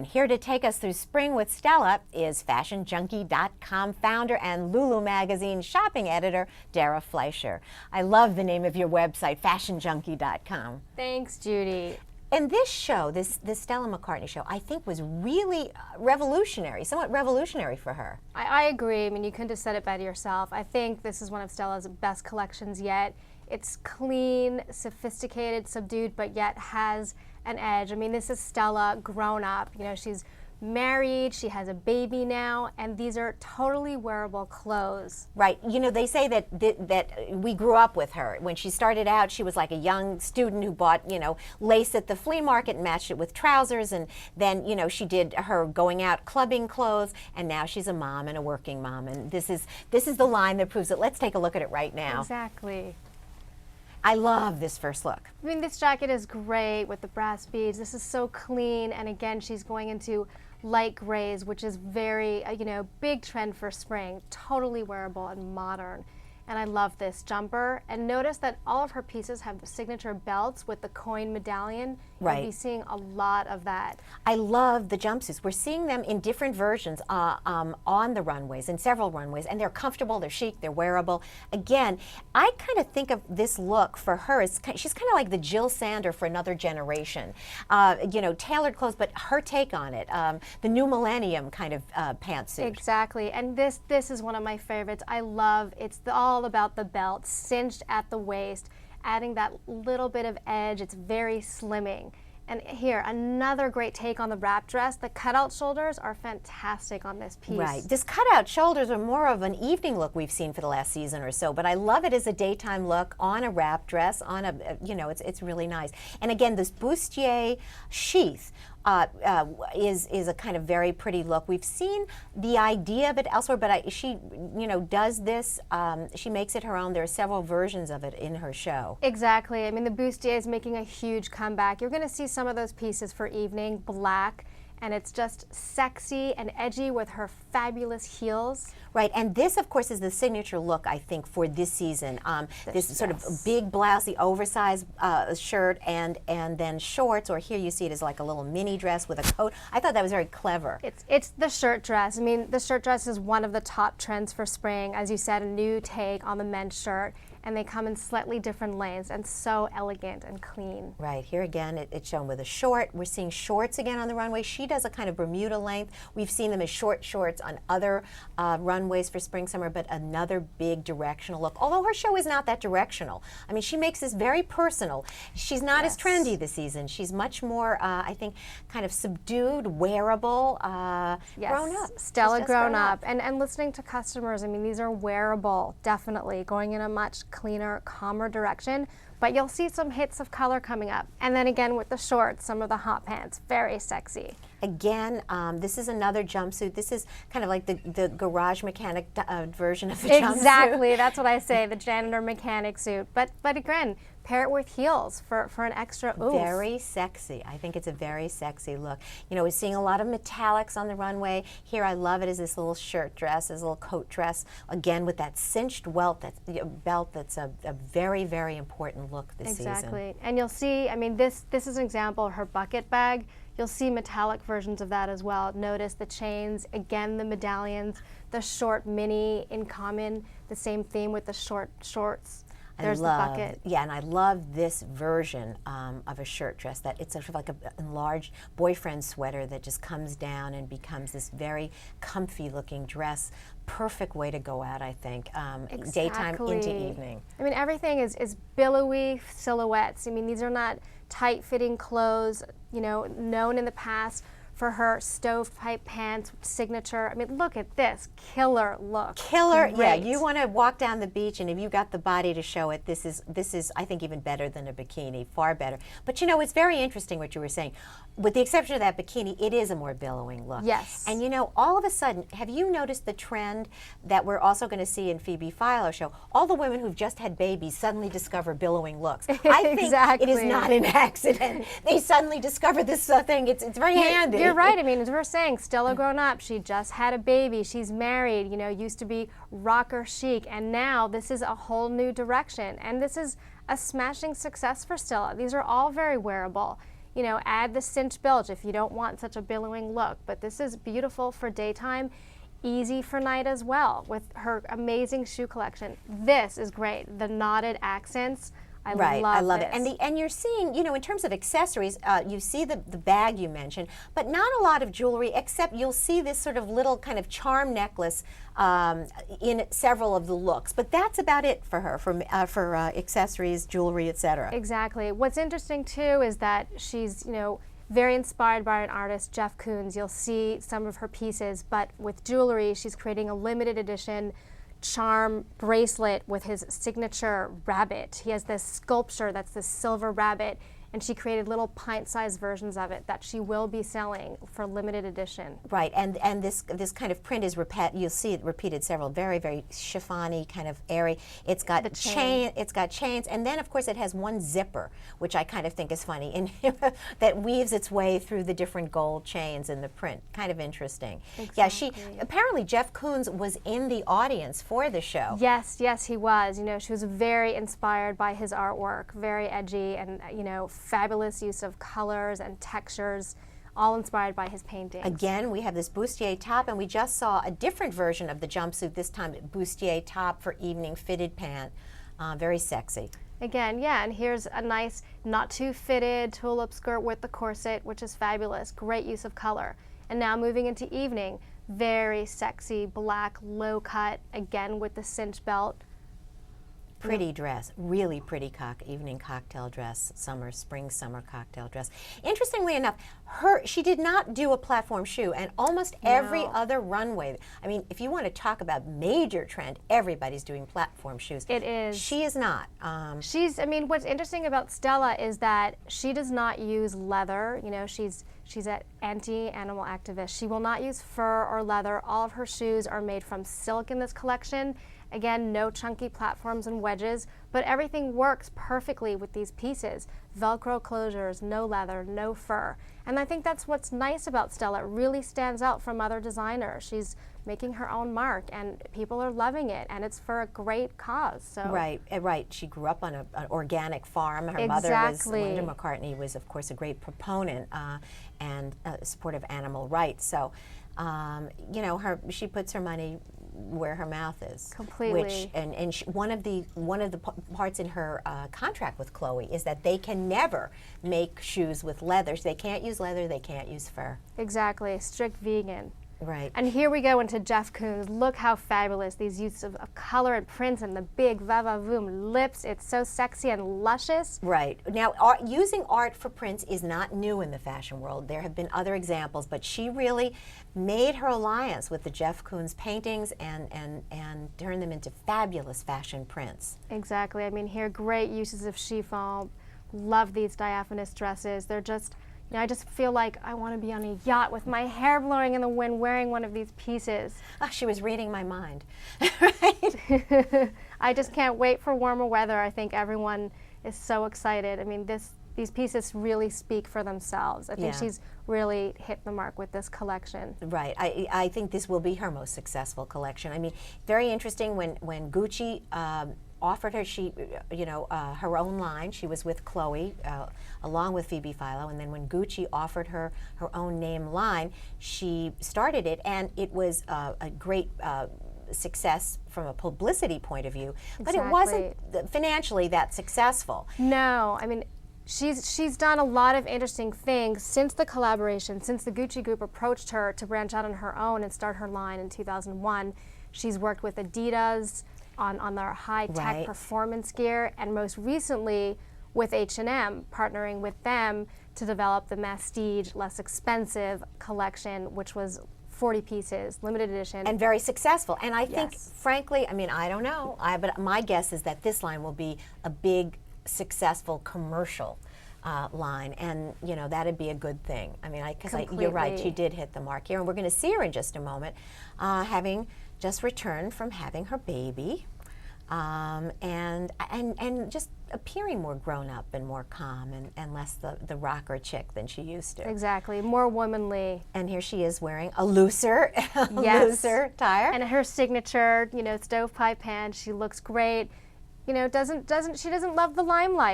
And here to take us through spring with Stella is FashionJunkie.com founder and Lulu Magazine shopping editor, Dara Fleischer. I love the name of your website, FashionJunkie.com. Thanks, Judy. And this show, this Stella McCartney show, I think was really revolutionary, somewhat revolutionary for her. I agree. I mean, you couldn't have said it better yourself. I think this is one of Stella's best collections yet. It's clean, sophisticated, subdued, but yet has an edge. I mean, this is Stella grown up. You know, she's married, she has a baby now, and these are totally wearable clothes. Right. You know, they say that that we grew up with her. When she started out, she was like a young student who bought, you know, lace at the flea market and matched it with trousers, and then, you know, she did her going out clubbing clothes, and now she's a mom and a working mom, and this is the line that proves it. Let's take a look at it right now. Exactly. I love this first look. I mean, this jacket is great with the brass beads. This is so clean, and again, she's going into light grays, which is very, you know, big trend for spring. Totally wearable and modern. And I love this jumper. And notice that all of her pieces have the signature belts with the coin medallion. Right. You'll be seeing a lot of that. I love the jumpsuits. We're seeing them in different versions on the runways, in several runways, and they're comfortable, they're chic, they're wearable. Again, I kind of think of this look for her as she's kind of like the Jill Sander for another generation. You know, tailored clothes, but her take on it, the new millennium kind of pantsuit. Exactly, and this is one of my favorites. I love it's all about the belt, cinched at the waist, adding that little bit of edge. It's very slimming. And here, another great take on the wrap dress. The cutout shoulders are fantastic on this piece. Right. This cutout shoulders are more of an evening look we've seen for the last season or so, but I love it as a daytime look on a wrap dress, on a, you know, it's really nice. And again, this bustier sheath is a kind of very pretty look. We've seen the idea of it elsewhere, but she, you know, does this, she makes it her own. There are several versions of it in her show. Exactly. I mean, the bustier is making a huge comeback. You're going to see some of those pieces for evening, black, and it's just sexy and edgy with her fabulous heels. Right, and this, of course, is the signature look, I think, for this season. This sort of big, blousy, oversized shirt and then shorts, or here you see it as like a little mini dress with a coat. I thought that was very clever. It's the shirt dress. I mean, the shirt dress is one of the top trends for spring. As you said, a new take on the men's shirt, and they come in slightly different lanes and so elegant and clean. Right, here again, it's shown with a short. We're seeing shorts again on the runway. She does a kind of Bermuda length. We've seen them as short shorts on other runways for spring, summer, but another big directional look. Although her show is not that directional. I mean, she makes this very personal. She's not as trendy this season. She's much more, I think, kind of subdued, wearable, grown up. Stella grown up. And listening to customers, I mean, these are wearable, definitely, going in a much cleaner, calmer direction, but you'll see some hits of color coming up. And then again with the shorts, some of the hot pants, very sexy. Again, this is another jumpsuit. This is kind of like the garage mechanic version of the jumpsuit. Exactly, that's what I say, the janitor mechanic suit. But again, pair it with heels for an extra oomph. Very sexy. I think it's a very sexy look. You know, we're seeing a lot of metallics on the runway. Here I love it as this little shirt dress, this little coat dress, again with that cinched belt that's a very, very important look this season. Exactly. And you'll see, I mean, this is an example of her bucket bag. You'll see metallic versions of that as well. Notice the chains, again the medallions, the short mini in common, the same theme with the short shorts. There's the bucket. Yeah, and I love this version of a shirt dress. That it's sort of like an enlarged boyfriend sweater that just comes down and becomes this very comfy looking dress. Perfect way to go out, I think, daytime into evening. I mean, everything is billowy silhouettes. I mean, these are not tight-fitting clothes, you know, known in the past for her stovepipe pants signature. I mean, look at this killer look. Killer, great. Yeah. You want to walk down the beach, and if you got the body to show it, this is I think even better than a bikini, far better. But you know, it's very interesting what you were saying. With the exception of that bikini, it is a more billowing look. Yes. And you know, all of a sudden, have you noticed the trend that we're also going to see in Phoebe Philo's show? All the women who've just had babies suddenly discover billowing looks. I think Exactly. it is not an accident. They suddenly discover this thing. It's very handy. You're right. I mean, as we're saying, Stella grown up. She just had a baby. She's married. You know, used to be rocker chic, and now this is a whole new direction. And this is a smashing success for Stella. These are all very wearable. add the cinch bilge if you don't want such a billowing look. But this is beautiful for daytime, easy for night as well with her amazing shoe collection. This is great. The knotted accents. I love it. And you're seeing, in terms of accessories, you see the bag you mentioned, but not a lot of jewelry, except you'll see this sort of little kind of charm necklace in several of the looks. But that's about it for her, for accessories, jewelry, etc. Exactly. What's interesting too is that she's, very inspired by an artist, Jeff Koons. You'll see some of her pieces, but with jewelry, she's creating a limited edition charm bracelet with his signature rabbit. He has this sculpture that's this silver rabbit, and she created little pint-sized versions of it that she will be selling for limited edition. Right, and this kind of print is you'll see it repeated several, very, very chiffony, kind of airy. It's got chains, and then of course it has one zipper, which I kind of think is funny, and that weaves its way through the different gold chains in the print. Kind of interesting. Exactly. Yeah, apparently Jeff Koons was in the audience for the show. Yes, he was. She was very inspired by his artwork, very edgy, and fabulous use of colors and textures, all inspired by his paintings. Again, we have this bustier top, and we just saw a different version of the jumpsuit, this time bustier top for evening fitted pant. Very sexy. Again, and here's a nice, not too fitted tulip skirt with the corset, which is fabulous. Great use of color. And now moving into evening, very sexy black low cut, again with the cinch belt. Pretty dress, really pretty evening cocktail dress, spring summer cocktail dress. Interestingly enough, she did not do a platform shoe, and almost every other runway. I mean, if you want to talk about major trend, everybody's doing platform shoes. It is. She is not. What's interesting about Stella is that she does not use leather. She's an anti-animal activist. She will not use fur or leather. All of her shoes are made from silk in this collection. Again, no chunky platforms and wedges, but everything works perfectly with these pieces. Velcro closures, no leather, no fur. And I think that's what's nice about Stella. It really stands out from other designers. She's making her own mark, and people are loving it, and it's for a great cause. So Right. She grew up on an organic farm. Her mother was, Linda McCartney, was of course a great proponent and supportive animal rights. So, she puts her money where her mouth is. Completely. One of the parts in her contract with Chloe is that they can never make shoes with leather. They can't use leather. They can't use fur. Exactly. Strict vegan. Right. And here we go into Jeff Koons. Look how fabulous these uses of color and prints and the big va-va-voom lips. It's so sexy and luscious. Right. Now, using art for prints is not new in the fashion world. There have been other examples, but she really made her alliance with the Jeff Koons paintings and turned them into fabulous fashion prints. Exactly. I mean, here, great uses of chiffon. Love these diaphanous dresses. They're just... I just feel like I want to be on a yacht with my hair blowing in the wind wearing one of these pieces. Oh, she was reading my mind. Right? I just can't wait for warmer weather. I think everyone is so excited. I mean, these pieces really speak for themselves. I think she's really hit the mark with this collection. Right. I think this will be her most successful collection. I mean, very interesting when Gucci offered her, her own line. She was with Chloe, along with Phoebe Philo, and then when Gucci offered her her own name line, she started it, and it was a great success from a publicity point of view, but it wasn't financially that successful. No, I mean, she's done a lot of interesting things since the collaboration, since the Gucci group approached her to branch out on her own and start her line in 2001. She's worked with Adidas on their high-tech performance gear, and most recently with H&M, partnering with them to develop the Mastige, less expensive collection, which was 40 pieces, limited edition. And very successul. And I think, frankly, I mean, I don't know, but my guess is that this line will be a big, successful commercial line, and that'd be a good thing. I mean, you're right, she did hit the mark here, and we're going to see her in just a moment, having just returned from having her baby, and just appearing more grown up and more calm and less the rocker chick than she used to. Exactly, more womanly. And here she is wearing a looser tire. And her signature, stovepipe pants. She looks great. She doesn't love the limelight.